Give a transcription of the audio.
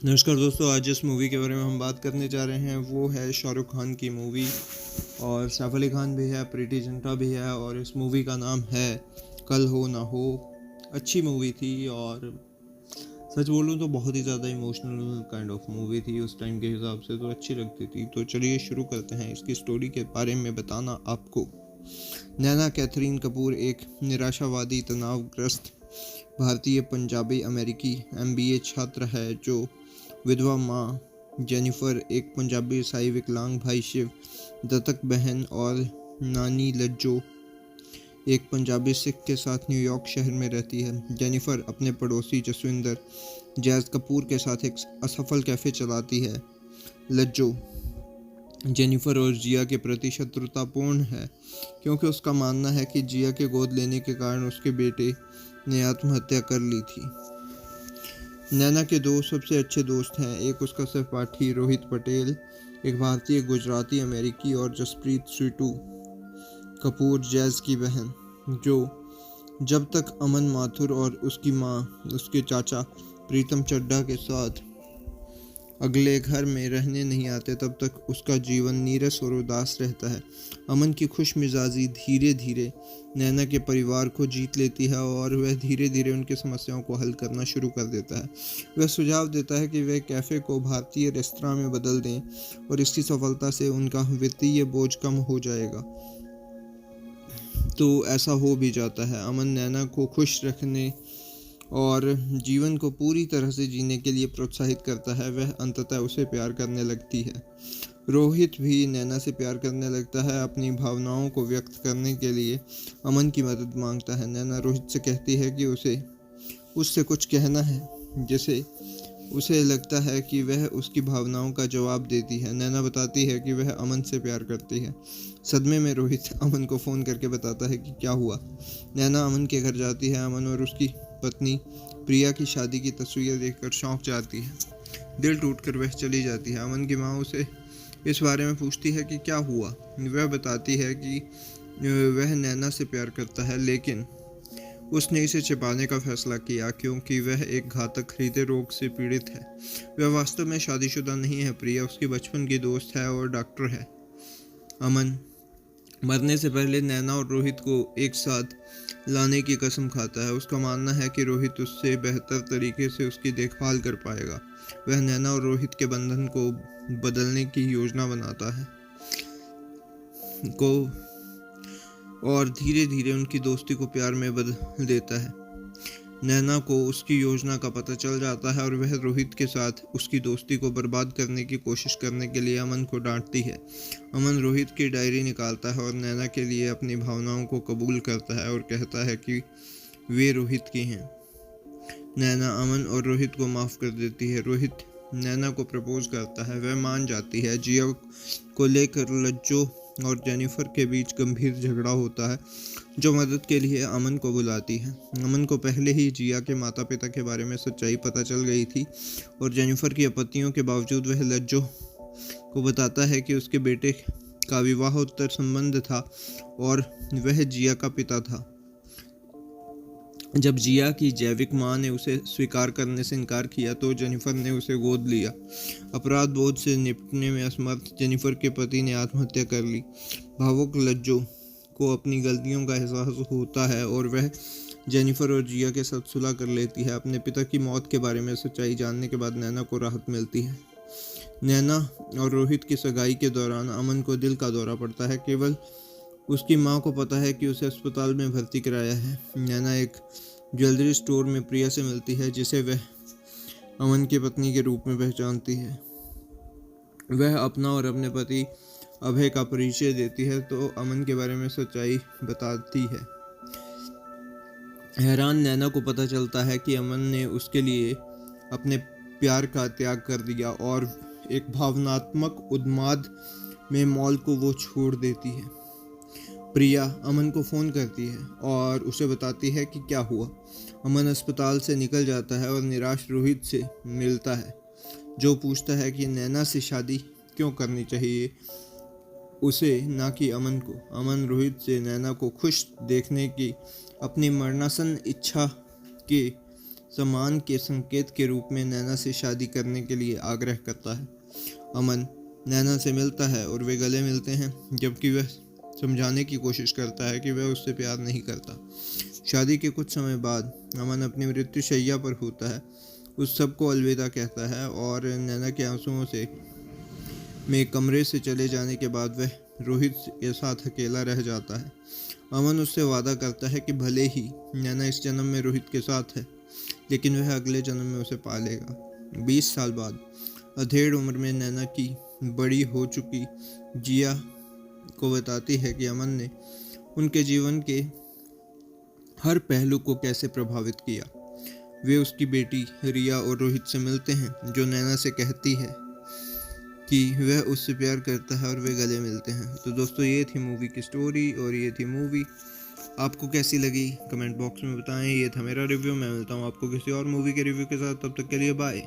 नमस्कार दोस्तों, आज जिस मूवी के बारे में हम बात करने जा रहे हैं वो है शाहरुख खान की मूवी। और सैफ अली खान भी है, प्रीति जिंटा भी है और इस मूवी का नाम है कल हो ना हो। अच्छी मूवी थी और सच बोलूँ तो बहुत ही ज़्यादा इमोशनल काइंड ऑफ मूवी थी उस टाइम के हिसाब से, तो अच्छी लगती थी। तो चलिए शुरू करते हैं इसकी स्टोरी के बारे में बताना आपको। नैना कैथरीन कपूर एक निराशावादी, तनावग्रस्त भारतीय पंजाबी अमेरिकी एमबीए छात्र है जो विधवा माँ जेनिफर, एक पंजाबी ईसाई विकलांग भाई शिव, दत्तक बहन और नानी लज्जो, एक पंजाबी सिख के साथ न्यूयॉर्क शहर में रहती है। जेनिफर अपने पड़ोसी जसविंदर जैज कपूर के साथ एक असफल कैफ़े चलाती है। लज्जो जेनिफर और जिया के प्रति शत्रुतापूर्ण है क्योंकि उसका मानना है कि जिया के गोद लेने के कारण उसके बेटे ने आत्महत्या कर ली थी। नैना के दो सबसे अच्छे दोस्त हैं, एक उसका सहपाठी रोहित पटेल, एक भारतीय गुजराती अमेरिकी, और जसप्रीत स्वीटू कपूर जैज की बहन, जो जब तक अमन माथुर और उसकी माँ उसके चाचा प्रीतम चड्ढा के साथ अगले घर में रहने नहीं आते तब तक उसका जीवन नीरस और उदास रहता है। अमन की खुश मिजाजी धीरे धीरे नैना के परिवार को जीत लेती है और वह धीरे धीरे उनकी समस्याओं को हल करना शुरू कर देता है। वह सुझाव देता है कि वे कैफ़े को भारतीय रेस्तरां में बदल दें और इसकी सफलता से उनका वित्तीय बोझ कम हो जाएगा। तो ऐसा हो भी जाता है। अमन नैना को खुश रखने और जीवन को पूरी तरह से जीने के लिए प्रोत्साहित करता है। वह अंततः उसे प्यार करने लगती है। रोहित भी नैना से प्यार करने लगता है। अपनी भावनाओं को व्यक्त करने के लिए अमन की मदद मांगता है। नैना रोहित से कहती है कि उसे उससे कुछ कहना है, जिसे उसे लगता है कि वह उसकी भावनाओं का जवाब देती है। नैना बताती है कि वह अमन से प्यार करती है। सदमे में रोहित अमन को फ़ोन करके बताता है कि क्या हुआ। नैना अमन के घर जाती है। अमन और उसकी पत्नी प्रिया की शादी की तस्वीर देखकर चौंक जाती है। दिल टूटकर वह चली जाती है। अमन की माँ उसे इस बारे में पूछती है कि क्या हुआ। वह बताती है कि वह नैना से प्यार करता है, लेकिन उसने इसे छिपाने का फैसला किया क्योंकि वह एक घातक हृदय रोग से पीड़ित है। वह वास्तव में शादीशुदा नहीं है। प्रिया उसकी बचपन की दोस्त है और डॉक्टर है। अमन मरने से पहले नैना और रोहित को एक साथ लाने की कसम खाता है। उसका मानना है कि रोहित उससे बेहतर तरीके से उसकी देखभाल कर पाएगा। वह नैना और रोहित के बंधन को बदलने की योजना बनाता है को और धीरे धीरे उनकी दोस्ती को प्यार में बदल देता है। नैना को उसकी योजना का पता चल जाता है और वह रोहित के साथ उसकी दोस्ती को बर्बाद करने की कोशिश करने के लिए अमन को डांटती है। अमन रोहित की डायरी निकालता है और नैना के लिए अपनी भावनाओं को कबूल करता है और कहता है कि वे रोहित की हैं। नैना अमन और रोहित को माफ़ कर देती है। रोहित नैना को प्रपोज करता है। वह मान जाती है। जिया को लेकर लज्जो और जेनिफर के बीच गंभीर झगड़ा होता है, जो मदद के लिए अमन को बुलाती है। अमन को पहले ही जिया के माता पिता के बारे में सच्चाई पता चल गई थी और जेनिफर की आपत्तियों के बावजूद वह लज्जो को बताता है कि उसके बेटे का विवाहोत्तर संबंध था और वह जिया का पिता था। जब जिया की जैविक माँ ने उसे स्वीकार करने से इनकार किया तो जेनिफर ने उसे गोद लिया। अपराध बोध से निपटने में असमर्थ जेनिफर के पति ने आत्महत्या कर ली। भावुक लज्जो को अपनी गलतियों का एहसास होता है और वह जेनिफर और जिया के साथ सुलह कर लेती है। अपने पिता की मौत के बारे में सच्चाई जानने के बाद नैना को राहत मिलती है। नैना और रोहित की सगाई के दौरान अमन को दिल का दौरा पड़ता है। केवल उसकी माँ को पता है कि उसे अस्पताल में भर्ती कराया है। नैना एक ज्वेलरी स्टोर में प्रिया से मिलती है, जिसे वह अमन की पत्नी के रूप में पहचानती है। वह अपना और अपने पति अभय का परिचय देती है तो अमन के बारे में सच्चाई बताती है। हैरान नैना को पता चलता है कि अमन ने उसके लिए अपने प्यार का त्याग कर दिया और एक भावनात्मक उन्माद में मॉल को वो छोड़ देती है। प्रिया अमन को फ़ोन करती है और उसे बताती है कि क्या हुआ। अमन अस्पताल से निकल जाता है और निराश रोहित से मिलता है, जो पूछता है कि नैना से शादी क्यों करनी चाहिए उसे, ना कि अमन को। अमन रोहित से नैना को खुश देखने की अपनी मरणासन इच्छा के सम्मान के संकेत के रूप में नैना से शादी करने के लिए आग्रह करता है। अमन नैना से मिलता है और वे गले मिलते हैं, जबकि वह समझाने की कोशिश करता है कि वह उससे प्यार नहीं करता। शादी के कुछ समय बाद अमन अपनी मृत्युशैया पर होता है, उस सबको अलविदा कहता है और नैना के आंसुओं से में कमरे से चले जाने के बाद वह रोहित के साथ अकेला रह जाता है। अमन उससे वादा करता है कि भले ही नैना इस जन्म में रोहित के साथ है, लेकिन वह अगले जन्म में उसे पालेगा। 20 साल बाद अधेड़ उम्र में नैना की बड़ी हो चुकी जिया को बताती है कि अमन ने उनके जीवन के हर पहलू को कैसे प्रभावित किया। वे उसकी बेटी रिया और रोहित से मिलते हैं, जो नैना से कहती है कि वह उससे प्यार करता है और वे गले मिलते हैं। तो दोस्तों, ये थी मूवी की स्टोरी और ये थी मूवी। आपको कैसी लगी कमेंट बॉक्स में बताएं। ये था मेरा रिव्यू। मैं मिलता हूँ आपको किसी और मूवी के रिव्यू के साथ। तब तक के लिए बाय।